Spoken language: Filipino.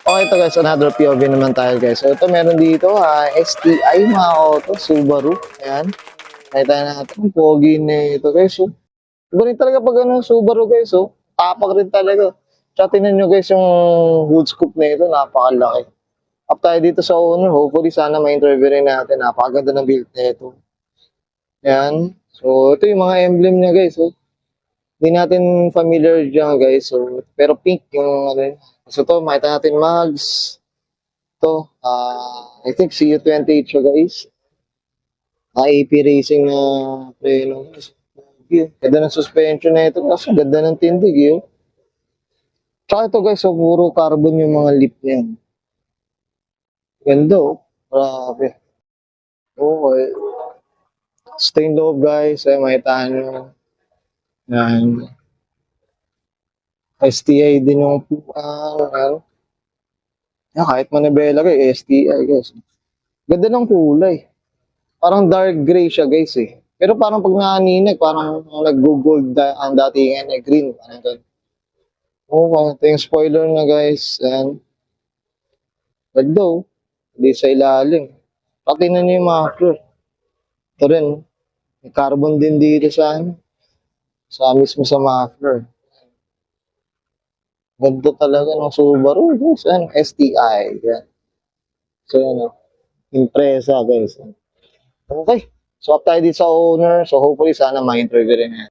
Okay ito guys, another POV naman tayo guys. So ito meron dito, STI mga auto, Subaru. Ayan. Nakita natin, ang pogi na ito guys. So, iba rin talaga pag ano, Subaru guys. So, tapak rin talaga. Tsaka tingnan nyo guys yung hood scoop na ito, napakalaki. Up tayo dito sa owner, hopefully sana ma-interview rin natin. Napakaganda ng build na ito. Ayan. So ito yung mga emblem niya guys. So, hindi natin familiar dyan guys. So, pero pink yung ano. So ito, makita natin mags. Ito, I think CU28 siya guys. AP Racing na preno. Ganda ng suspension na ito. Kasi ganda ng tindig yun. Tsaka ito guys, so puro carbon yung mga lip niya. Ganda oh. Grabe. Okay. Stain loob guys. Ay, makita nyo. Yan. STI din yung yan, kahit manibela kayo, STI guys. Ganda ng kulay. Parang dark gray siya guys eh. Pero parang pag naaninag, parang nag-gold ang datingan eh, green. Parang ganun. Ito yung spoiler na guys. And, ganda oh. Hindi sa ilalim. Pati na niyo yung muffler. Ito rin. May carbon din dito sa ano. Sa mismo sa muffler. Ganda talaga ng Subaru guys. Ano, STI. Yan. So ano, Impreza guys. Okay. Swap tayo dito sa owner. So hopefully sana ma-interview rin natin.